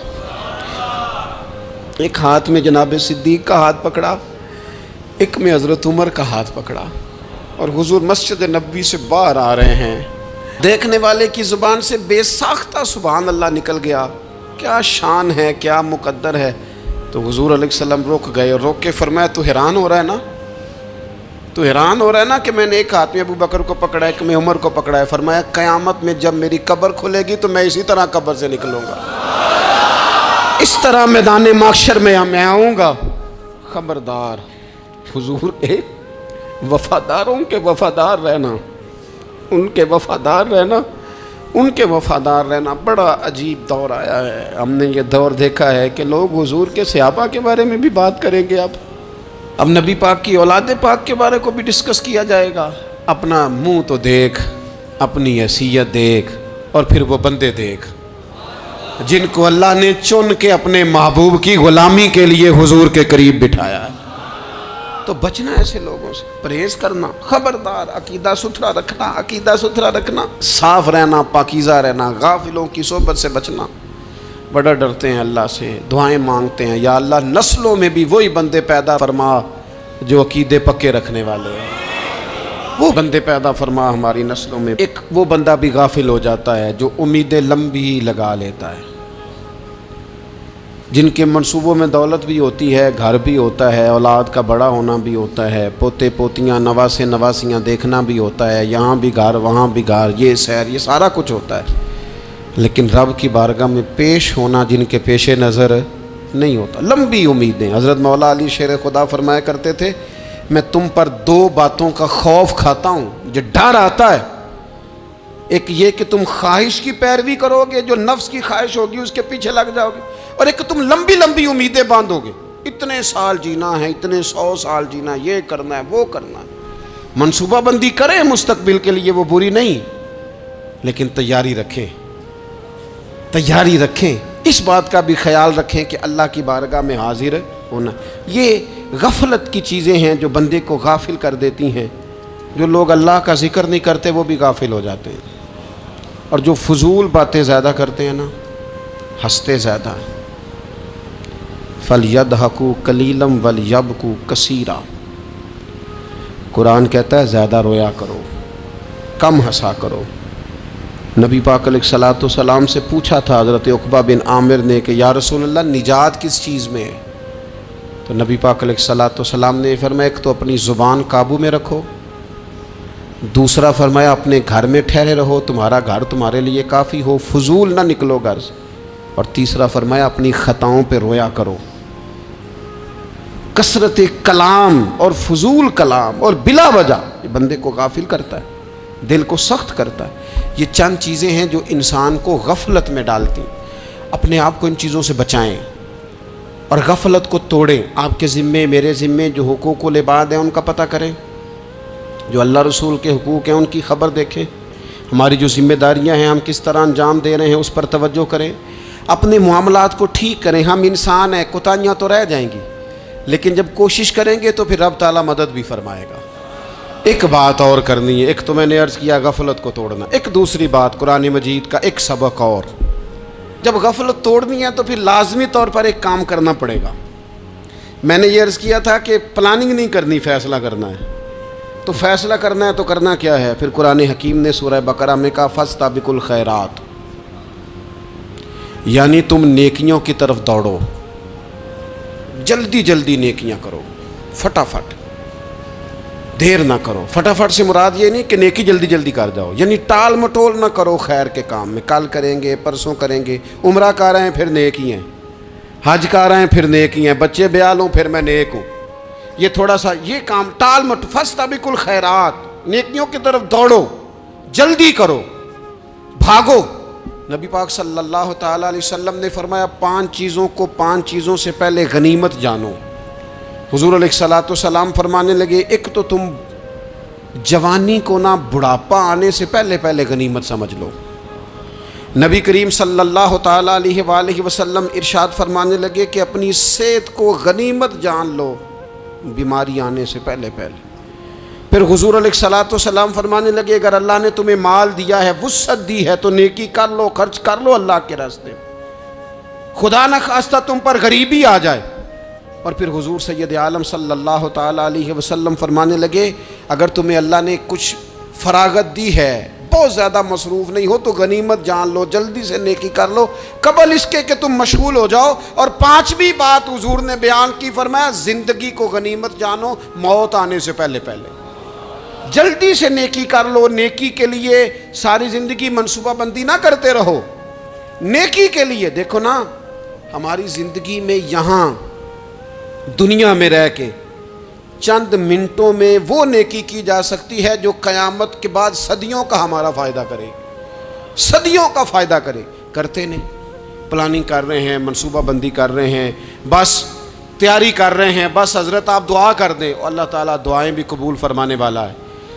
ایک ہاتھ میں جناب صدیق کا ہاتھ پکڑا، ایک میں حضرت عمر کا ہاتھ پکڑا، اور حضور مسجد نبوی سے باہر آ رہے ہیں، دیکھنے والے کی زبان سے بے ساختہ سبحان اللہ نکل گیا، کیا شان ہے کیا مقدر ہے۔ تو حضور علیہ السلام رک گئے اور روک کے فرمایا تو حیران ہو رہا ہے نا، تو حیران ہو رہا ہے نا کہ میں نے ایک ہاتھ میں ابو بکر کو پکڑا ہے، ایک میں عمر کو پکڑا ہے، فرمایا قیامت میں جب میری قبر کھلے گی تو میں اسی طرح قبر سے نکلوں گا، اس طرح میدان محشر میں میں آؤں گا، خبردار حضور ایک وفاداروں کے وفادار رہنا، ان کے وفادار رہنا، ان کے وفادار رہنا بڑا عجیب دور آیا ہے۔ ہم نے یہ دور دیکھا ہے کہ لوگ حضور کے صحابہ کے بارے میں بھی بات کریں گے، اب نبی پاک کی اولاد پاک کے بارے کو بھی ڈسکس کیا جائے گا۔ اپنا منہ تو دیکھ، اپنی حیثیت دیکھ، اور پھر وہ بندے دیکھ جن کو اللہ نے چن کے اپنے محبوب کی غلامی کے لیے حضور کے قریب بٹھایا ہے۔ تو بچنا ایسے لوگوں سے، پرہیز کرنا، خبردار عقیدہ ستھرا رکھنا، عقیدہ ستھرا رکھنا، صاف رہنا، پاکیزہ رہنا، غافلوں کی صحبت سے بچنا۔ بڑا ڈرتے ہیں اللہ سے، دعائیں مانگتے ہیں یا اللہ نسلوں میں بھی وہی بندے پیدا فرما جو عقیدے پکے رکھنے والے ہیں، وہ بندے پیدا فرما ہماری نسلوں میں۔ ایک وہ بندہ بھی غافل ہو جاتا ہے جو امیدیں لمبی لگا لیتا ہے، جن کے منصوبوں میں دولت بھی ہوتی ہے، گھر بھی ہوتا ہے، اولاد کا بڑا ہونا بھی ہوتا ہے، پوتے پوتیاں نواسے نواسیاں دیکھنا بھی ہوتا ہے، یہاں بھی گھر وہاں بھی گھر، یہ سیر، یہ سارا کچھ ہوتا ہے، لیکن رب کی بارگاہ میں پیش ہونا جن کے پیش نظر نہیں ہوتا۔ لمبی امیدیں۔ حضرت مولا علی شیر خدا فرمایا کرتے تھے، میں تم پر دو باتوں کا خوف کھاتا ہوں، جو ڈر آتا ہے، ایک یہ کہ تم خواہش کی پیروی کرو گے، جو نفس کی خواہش ہوگی اس کے پیچھے لگ جاؤ گے، اور ایک کہ تم لمبی لمبی امیدیں باندھو گے، اتنے سال جینا ہے، اتنے 100 سال جینا ہے، یہ کرنا ہے وہ کرنا ہے۔ منصوبہ بندی کریں مستقبل کے لیے، وہ بری نہیں، لیکن تیاری رکھیں، تیاری رکھیں، اس بات کا بھی خیال رکھیں کہ اللہ کی بارگاہ میں حاضر ہونا۔ یہ غفلت کی چیزیں ہیں جو بندے کو غافل کر دیتی ہیں۔ جو لوگ اللہ کا ذکر نہیں کرتے وہ بھی غافل ہو جاتے ہیں، اور جو فضول باتیں زیادہ کرتے ہیں نا، ہنستے زیادہ ہیں۔ فَلْيَضْحَكُوا قَلِيلًا وَلْيَبْكُوا كَثِيرًا۔ قرآن کہتا ہے زیادہ رویا کرو، کم ہنسا کرو۔ نبی پاک علیہ الصلوۃ والسلام سے پوچھا تھا حضرت عقبہ بن عامر نے کہ یا رسول اللہ نجات کس چیز میں ہے؟ تو نبی پاک علیہ الصلوۃ والسلام نے فرمایا ایک تو اپنی زبان قابو میں رکھو، دوسرا فرمایا اپنے گھر میں ٹھہرے رہو، تمہارا گھر تمہارے لیے کافی ہو، فضول نہ نکلو گھر سے، اور تیسرا فرمایا اپنی خطاؤں پہ رویا کرو۔ کثرت کلام اور فضول کلام اور بلا وجہ یہ بندے کو غافل کرتا ہے، دل کو سخت کرتا ہے۔ یہ چند چیزیں ہیں جو انسان کو غفلت میں ڈالتی ہیں۔ اپنے آپ کو ان چیزوں سے بچائیں اور غفلت کو توڑیں۔ آپ کے ذمے، میرے ذمے جو حقوق العباد ہیں ان کا پتہ کریں، جو اللہ رسول کے حقوق ہیں ان کی خبر دیکھیں، ہماری جو ذمہ داریاں ہیں ہم کس طرح انجام دے رہے ہیں اس پر توجہ کریں، اپنے معاملات کو ٹھیک کریں۔ ہم انسان ہیں، کوتاہیاں تو رہ جائیں گی، لیکن جب کوشش کریں گے تو پھر رب تعالیٰ مدد بھی فرمائے گا۔ ایک بات اور کرنی ہے، ایک تو میں نے عرض کیا غفلت کو توڑنا، ایک دوسری بات قرآن مجید کا ایک سبق اور، جب غفلت توڑنی ہے تو پھر لازمی طور پر ایک کام کرنا پڑے گا۔ میں نے یہ عرض کیا تھا کہ پلاننگ نہیں کرنی، فیصلہ کرنا ہے۔ تو فیصلہ کرنا ہے تو کرنا کیا ہے؟ پھر قرآن حکیم نے سورہ بقرہ میں کہا فاستبقوا الخیرات، یعنی تم نیکیوں کی طرف دوڑو، جلدی جلدی نیکیاں کرو، فٹافٹ، دیر نہ کرو۔ فٹافٹ سے مراد یہ نہیں کہ نیکی جلدی جلدی کر جاؤ، یعنی ٹال مٹول نہ کرو خیر کے کام میں، کل کریں گے، پرسوں کریں گے، عمرہ کر رہے ہیں پھر نیکی ہیں، حج کر رہے ہیں پھر نیکی ہیں، بچے بیال ہوں پھر میں نیک ہوں، یہ تھوڑا سا یہ کام ٹال مٹ۔ فاستبقوا الخیرات، نیکیوں کی طرف دوڑو، جلدی کرو، بھاگو۔ نبی پاک صلی اللہ تعالیٰ علیہ وسلم نے فرمایا 5 چیزوں سے پہلے غنیمت جانو۔ حضور علیہ الصلوۃ والسلام فرمانے لگے ایک تو تم جوانی کو نہ بڑھاپا آنے سے پہلے پہلے غنیمت سمجھ لو۔ نبی کریم صلی اللہ تعالیٰ علیہ وآلہ وسلم ارشاد فرمانے لگے کہ اپنی صحت کو غنیمت جان لو، بیماری آنے سے پہلے پہلے۔ پھر حضور علیہ الصلوۃ والسلام فرمانے لگے اگر اللہ نے تمہیں مال دیا ہے، وسعت دی ہے، تو نیکی کر لو، خرچ کر لو اللہ کے راستے میں، خدا نہ خواستہ تم پر غریبی آ جائے۔ اور پھر حضور سید عالم صلی اللہ تعالیٰ علیہ وسلم فرمانے لگے اگر تمہیں اللہ نے کچھ فراغت دی ہے، بہت زیادہ مصروف نہیں ہو، تو غنیمت جان لو، جلدی سے نیکی کر لو قبل اس کے کہ تم مشغول ہو جاؤ۔ اور 5ویں بات حضور نے بیان کی، فرمایا زندگی کو غنیمت جانو، موت آنے سے پہلے پہلے جلدی سے نیکی کر لو۔ نیکی کے لیے ساری زندگی منصوبہ بندی نہ کرتے رہو، نیکی کے لیے دیکھو نا، ہماری زندگی میں یہاں دنیا میں رہ کے چند منٹوں میں وہ نیکی کی جا سکتی ہے جو قیامت کے بعد صدیوں کا ہمارا فائدہ کرے، صدیوں کا فائدہ کرے۔ کرتے نہیں، پلاننگ کر رہے ہیں، منصوبہ بندی کر رہے ہیں، بس تیاری کر رہے ہیں، بس حضرت آپ دعا کر دیں، اللہ تعالیٰ دعائیں بھی قبول فرمانے والا ہے،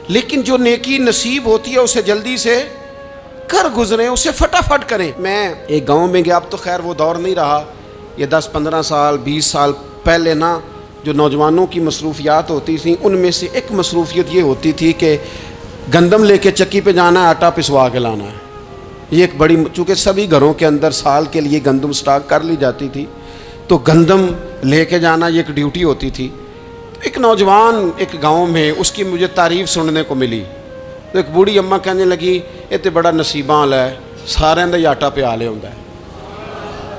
لیکن جو نیکی نصیب ہوتی ہے اسے جلدی سے کر گزریں، اسے فٹافٹ کریں۔ میں ایک گاؤں میں گیا، اب تو خیر وہ دور نہیں رہا، یہ 10-15 سال 20 سال پہلے نا جو نوجوانوں کی مصروفیات ہوتی تھیں ان میں سے ایک مصروفیت یہ ہوتی تھی کہ گندم لے کے چکی پہ جانا ہے، آٹا پسوا کے لانا ہے۔ یہ ایک بڑی، چونکہ سبھی گھروں کے اندر سال کے لیے گندم سٹاک کر لی جاتی تھی، تو گندم لے کے جانا یہ ایک ڈیوٹی ہوتی تھی۔ ایک نوجوان ایک گاؤں میں، اس کی مجھے تعریف سننے کو ملی، تو ایک بوڑھی اماں کہنے لگی یہ تو بڑا نصیباں والا ہے، سارے دا آٹا پیا لے ہوندا ہے۔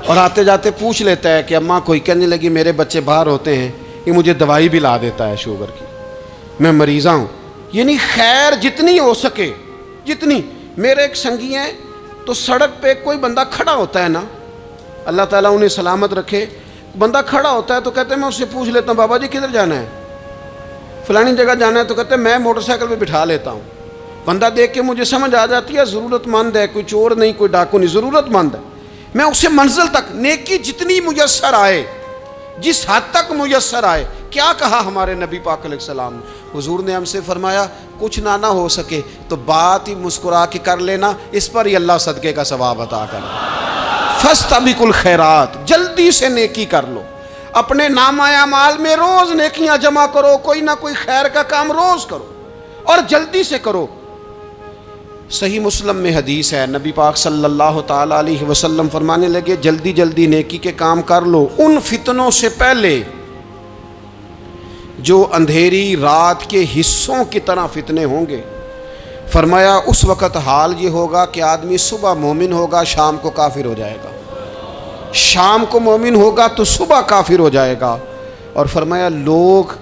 اور آتے جاتے پوچھ لیتا ہے کہ اماں کوئی کہنے لگی میرے بچے باہر ہوتے ہیں، یہ مجھے دوائی بھی لا دیتا ہے شوگر کی، میں مریضہ ہوں۔ یعنی خیر جتنی ہو سکے، جتنی۔ میرے ایک سنگی ہیں تو سڑک پہ کوئی بندہ کھڑا ہوتا ہے نا، اللہ تعالیٰ انہیں سلامت رکھے، بندہ کھڑا ہوتا ہے تو کہتے ہیں میں اس سے پوچھ لیتا ہوں بابا جی کدھر جانا ہے، فلانی جگہ جانا ہے، تو کہتے ہیں میں موٹر سائیکل پہ بٹھا لیتا ہوں۔ بندہ دیکھ کے مجھے سمجھ آ جاتی ہے ضرورت مند ہے، کوئی چور نہیں، کوئی ڈاکو نہیں، ضرورت مند ہے، میں اسے منزل تک نیکی جتنی میسر آئے، جس حد تک میسر آئے۔ کیا کہا ہمارے نبی پاک علیہ السلام نے؟ حضور نے ہم سے فرمایا کچھ نہ ہو سکے تو بات ہی مسکرا کے کر لینا، اس پر ہی اللہ صدقے کا ثواب عطا کر۔ فاستبقوا الخیرات، جلدی سے نیکی کر لو، اپنے نامہ اعمال میں روز نیکیاں جمع کرو، کوئی نہ کوئی خیر کا کام روز کرو اور جلدی سے کرو۔ صحیح مسلم میں حدیث ہے، نبی پاک صلی اللہ تعالیٰ علیہ وسلم فرمانے لگے جلدی جلدی نیکی کے کام کر لو ان فتنوں سے پہلے جو اندھیری رات کے حصوں کی طرح فتنے ہوں گے۔ فرمایا اس وقت حال یہ ہوگا کہ آدمی صبح مومن ہوگا، شام کو کافر ہو جائے گا، شام کو مومن ہوگا تو صبح کافر ہو جائے گا۔ اور فرمایا لوگ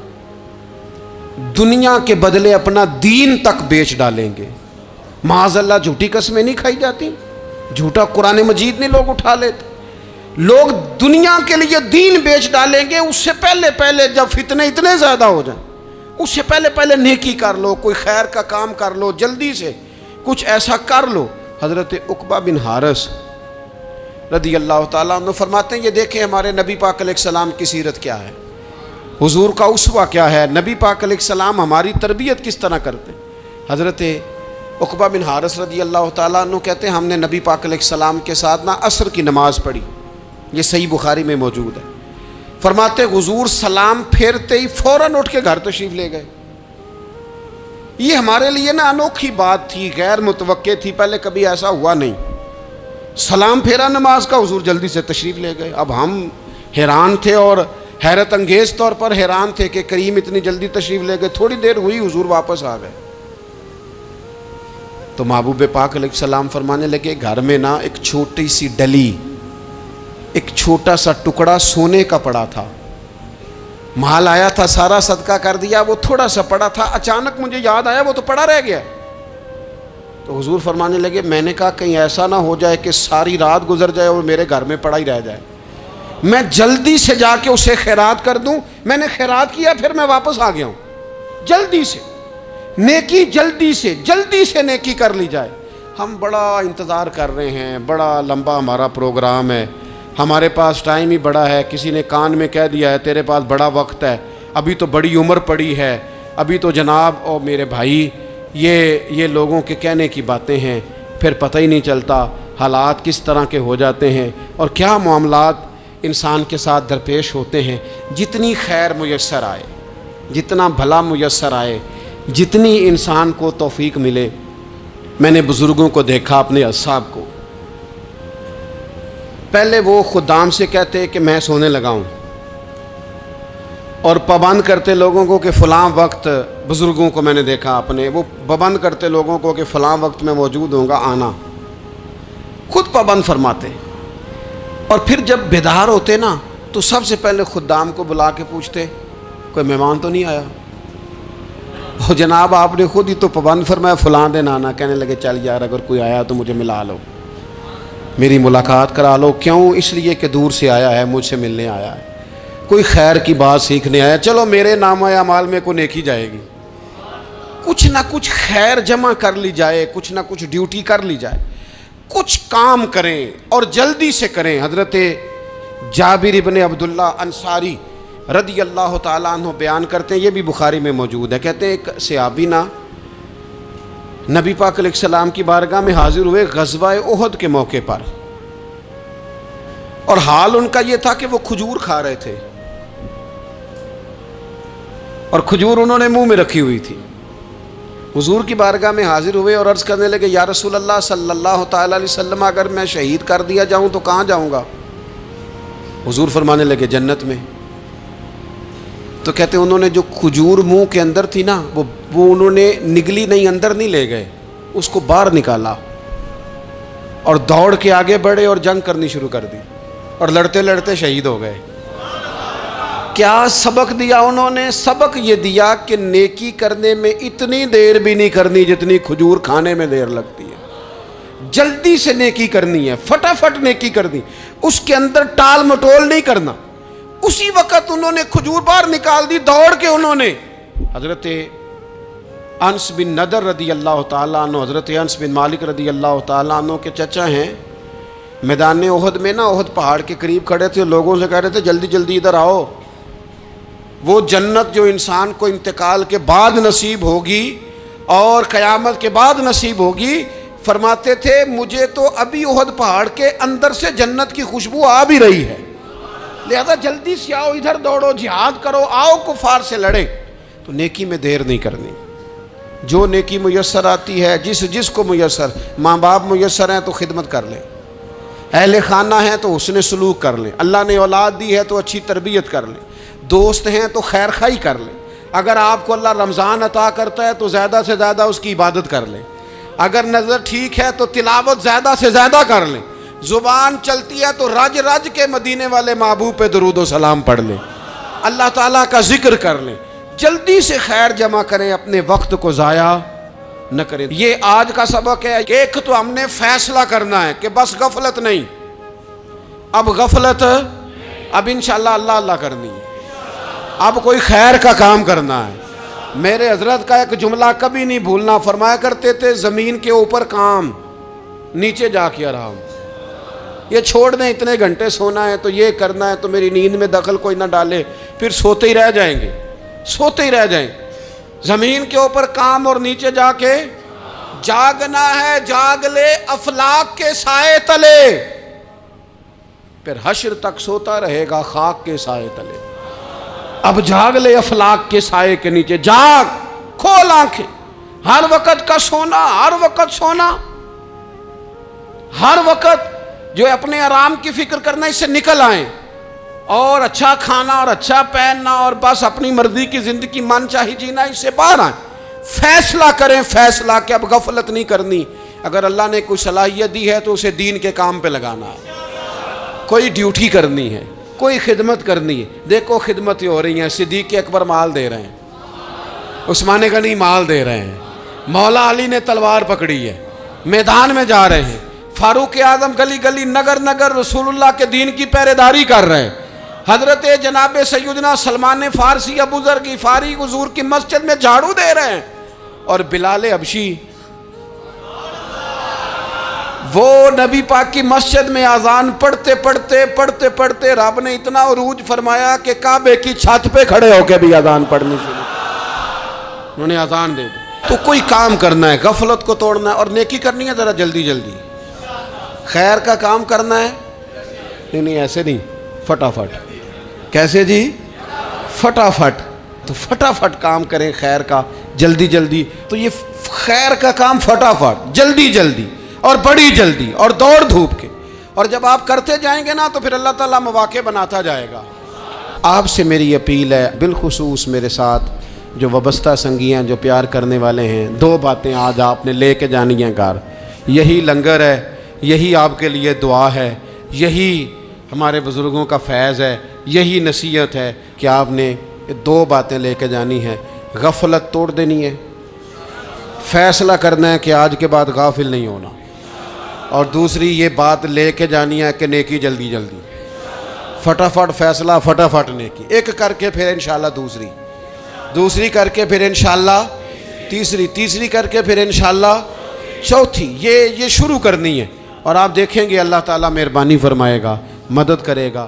دنیا کے بدلے اپنا دین تک بیچ ڈالیں گے۔ معاذ اللہ جھوٹی قسمیں نہیں کھائی جاتی، جھوٹا قرآن مجید نہیں لوگ اٹھا لیتے، لوگ دنیا کے لیے دین بیچ ڈالیں گے۔ اس سے پہلے جب فتنے اتنے زیادہ ہو جائیں، اس سے پہلے نیکی کر لو، کوئی خیر کا کام کر لو، جلدی سے کچھ ایسا کر لو۔ حضرت عقبہ بن حارث رضی اللہ تعالیٰ عنہ فرماتے ہیں یہ دیکھیں ہمارے نبی پاک علیہ السلام کی سیرت کیا ہے، حضور کا اسوہ کیا ہے، نبی پاک علیہ السلام ہماری تربیت کس طرح کرتے ہیں۔ حضرت عقبہ بن حارث رضی اللہ تعالیٰ عنہ کہتے ہیں ہم نے نبی پاک علیہ السلام کے ساتھ عصر کی نماز پڑھی، یہ صحیح بخاری میں موجود ہے۔ فرماتے حضور سلام پھیرتے ہی فوراً اٹھ کے گھر تشریف لے گئے۔ یہ ہمارے لیے انوکھی بات تھی، غیر متوقع تھی، پہلے کبھی ایسا ہوا نہیں۔ سلام پھیرا نماز کا، حضور جلدی سے تشریف لے گئے۔ اب ہم حیران تھے اور حیرت انگیز طور پر حیران تھے کہ کریم اتنی جلدی تشریف لے گئے۔ تھوڑی دیر ہوئی حضور واپس آ گئے تو محبوب پاک علیہ السلام فرمانے لگے گھر میں ایک چھوٹی سی ڈلی، ایک چھوٹا سا ٹکڑا سونے کا پڑا تھا، مال آیا تھا سارا صدقہ کر دیا، وہ تھوڑا سا پڑا تھا، اچانک مجھے یاد آیا وہ تو پڑا رہ گیا۔ تو حضور فرمانے لگے میں نے کہا کہیں ایسا نہ ہو جائے کہ ساری رات گزر جائے اور میرے گھر میں پڑا ہی رہ جائے، میں جلدی سے جا کے اسے خیرات کر دوں۔ میں نے خیرات کیا پھر میں واپس آ گیا ہوں۔ جلدی سے نیکی، جلدی سے نیکی کر لی جائے۔ ہم بڑا انتظار کر رہے ہیں، بڑا لمبا ہمارا پروگرام ہے، ہمارے پاس ٹائم ہی بڑا ہے، کسی نے کان میں کہہ دیا ہے تیرے پاس بڑا وقت ہے، ابھی تو بڑی عمر پڑی ہے، ابھی تو جناب اور میرے بھائی یہ لوگوں کے کہنے کی باتیں ہیں، پھر پتہ ہی نہیں چلتا حالات کس طرح کے ہو جاتے ہیں اور کیا معاملات انسان کے ساتھ درپیش ہوتے ہیں۔ جتنی خیر میسر آئے، جتنا بھلا میسر آئے، جتنی انسان کو توفیق ملے۔ میں نے بزرگوں کو دیکھا، اپنے اصحاب کو، پہلے وہ خدام سے کہتے کہ میں سونے لگا ہوں اور پابند کرتے لوگوں کو کہ فلاں وقت، بزرگوں کو میں نے دیکھا اپنے، وہ پابند کرتے لوگوں کو کہ فلاں وقت میں موجود ہوں گا آنا، خود پابند فرماتے، اور پھر جب بیدار ہوتے تو سب سے پہلے خدام کو بلا کے پوچھتے کوئی مہمان تو نہیں آیا؟ وہ جناب آپ نے خود ہی تو پابند فرمایا فلاں دن آنا۔ کہنے لگے چل یار اگر کوئی آیا تو مجھے ملا لو، میری ملاقات کرا لو۔ کیوں؟ اس لیے کہ دور سے آیا ہے، مجھ سے ملنے آیا ہے، کوئی خیر کی بات سیکھنے آیا، چلو میرے نامہ اعمال میں کوئی نیکی جائے گی، کچھ نہ کچھ خیر جمع کر لی جائے، کچھ نہ کچھ ڈیوٹی کر لی جائے، کچھ کام کریں اور جلدی سے کریں۔ حضرت جابر ابن عبداللہ انصاری رضی اللہ تعالیٰ عنہ بیان کرتے ہیں، یہ بھی بخاری میں موجود ہے، کہتے ہیں ایک صحابی نبی پاک علیہ السلام کی بارگاہ میں حاضر ہوئے غزوہ احد کے موقع پر، اور حال ان کا یہ تھا کہ وہ کھجور کھا رہے تھے اور کھجور انہوں نے منہ میں رکھی ہوئی تھی۔ حضور کی بارگاہ میں حاضر ہوئے اور عرض کرنے لگے یا رسول اللہ صلی اللہ تعالیٰ علیہ وسلم اگر میں شہید کر دیا جاؤں تو کہاں جاؤں گا؟ حضور فرمانے لگے جنت میں۔ تو کہتے ہیں انہوں نے جو کھجور منہ کے اندر تھی وہ انہوں نے نگلی نہیں، اندر نہیں لے گئے، اس کو باہر نکالا اور دوڑ کے آگے بڑھے اور جنگ کرنی شروع کر دی۔ اور لڑتے لڑتے شہید ہو گئے۔ کیا سبق دیا انہوں نے؟ سبق یہ دیا کہ نیکی کرنے میں اتنی دیر بھی نہیں کرنی جتنی کھجور کھانے میں دیر لگتی ہے۔ جلدی سے نیکی کرنی ہے، فٹافٹ نیکی کرنی، اس کے اندر ٹال مٹول نہیں کرنا۔ اسی وقت انہوں نے کھجور باہر نکال دی، دوڑ کے انہوں نے حضرت انس بن نضر رضی اللہ تعالیٰ عنہ، حضرت انس بن مالک رضی اللہ تعالیٰ عنہ کے چچا ہیں، میدان احد میں نا، احد پہاڑ کے قریب کھڑے تھے، لوگوں سے کہہ رہے تھے جلدی جلدی ادھر آؤ، وہ جنت جو انسان کو انتقال کے بعد نصیب ہوگی اور قیامت کے بعد نصیب ہوگی، فرماتے تھے مجھے تو ابھی احد پہاڑ کے اندر سے جنت کی خوشبو آ بھی رہی ہے، لہذا جلدی سے آؤ، ادھر دوڑو، جہاد کرو، آؤ کفار سے لڑیں۔ تو نیکی میں دیر نہیں کرنی، جو نیکی میسر آتی ہے، جس کو میسر، ماں باپ میسر ہیں تو خدمت کر لیں، اہل خانہ ہیں تو حسن سلوک کر لیں، اللہ نے اولاد دی ہے تو اچھی تربیت کر لیں، دوست ہیں تو خیر خواہی کر لیں، اگر آپ کو اللہ رمضان عطا کرتا ہے تو زیادہ سے زیادہ اس کی عبادت کر لیں، اگر نظر ٹھیک ہے تو تلاوت زیادہ سے زیادہ کر لیں، زبان چلتی ہے تو رج رج کے مدینے والے محبوب پہ درود و سلام پڑھ لیں، اللہ تعالیٰ کا ذکر کر لیں، جلدی سے خیر جمع کریں، اپنے وقت کو ضائع نہ کریں۔ یہ آج کا سبق ہے کہ ایک تو ہم نے فیصلہ کرنا ہے کہ بس غفلت نہیں، اب غفلت، اب انشاءاللہ اللہ اللہ کرنی ہے، اب کوئی خیر کا کام کرنا ہے۔ میرے حضرت کا ایک جملہ کبھی نہیں بھولنا، فرمایا کرتے تھے زمین کے اوپر کام، نیچے جا کے آرام، یہ چھوڑ دیں اتنے گھنٹے سونا ہے تو یہ کرنا ہے تو میری نیند میں دخل کوئی نہ ڈالے، پھر سوتے ہی رہ جائیں گے، سوتے ہی رہ جائیں گے۔ زمین کے اوپر کام اور نیچے جا کے جاگنا ہے، جاگ لے افلاک کے سائے تلے، پھر حشر تک سوتا رہے گا خاک کے سائے تلے۔ اب جاگ لے افلاک کے سائے کے نیچے، جاگ، کھول آنکھیں، ہر وقت کا سونا، ہر وقت سونا، ہر وقت جو اپنے آرام کی فکر کرنا، اس سے نکل آئیں اور اچھا کھانا اور اچھا پہننا اور بس اپنی مرضی کی زندگی من چاہی جینا، اس سے باہر آئیں، فیصلہ کریں، فیصلہ کہ اب غفلت نہیں کرنی، اگر اللہ نے کوئی صلاحیت دی ہے تو اسے دین کے کام پہ لگانا ہے، کوئی ڈیوٹی کرنی ہے، کوئی خدمت کرنی ہے۔ دیکھو خدمتیں ہو رہی ہیں، صدیق اکبر مال دے رہے ہیں، عثمان غنی مال دے رہے ہیں، مولا علی نے تلوار پکڑی ہے، میدان میں جا رہے ہیں، فاروق اعظم گلی گلی نگر نگر رسول اللہ کے دین کی پہرے داری کر رہے ہیں، حضرت جناب سیدنا سلمان فارسی ابو ذر غفاری حضور کی مسجد میں جھاڑو دے رہے ہیں، اور بلال حبشی وہ نبی پاک کی مسجد میں اذان پڑھتے پڑھتے رب نے اتنا عروج فرمایا کہ کعبے کی چھت پہ کھڑے ہو کے بھی اذان پڑھنی شروع، انہوں نے اذان دے دی۔ تو کوئی کام کرنا ہے، غفلت کو توڑنا ہے اور نیکی کرنی ہے، ذرا جلدی جلدی خیر کا کام کرنا ہے، نہیں ایسے نہیں، فٹافٹ، کیسے جی؟ فٹافٹ، تو فٹافٹ کام کریں خیر کا، جلدی جلدی، تو یہ خیر کا کام فٹافٹ، جلدی جلدی اور بڑی جلدی اور دوڑ دھوپ کے، اور جب آپ کرتے جائیں گے نا تو پھر اللہ تعالیٰ مواقع بناتا جائے گا۔ آپ سے میری اپیل ہے، بالخصوص میرے ساتھ جو وابستہ سنگی ہیں، جو پیار کرنے والے ہیں، دو باتیں آج آپ نے لے کے جانی ہیں گھر، یہی لنگر ہے، یہی آپ کے لیے دعا ہے، یہی ہمارے بزرگوں کا فیض ہے، یہی نصیحت ہے کہ آپ نے دو باتیں لے کے جانی ہیں، غفلت توڑ دینی ہے، فیصلہ کرنا ہے کہ آج کے بعد غافل نہیں ہونا، اور دوسری یہ بات لے کے جانی ہے کہ نیکی جلدی جلدی، فٹافٹ فیصلہ، فٹافٹ نیکی، ایک کر کے پھر انشاءاللہ دوسری کر کے پھر انشاءاللہ تیسری کر کے پھر انشاءاللہ چوتھی، یہ شروع کرنی ہے، اور آپ دیکھیں گے اللہ تعالیٰ مہربانی فرمائے گا، مدد کرے گا۔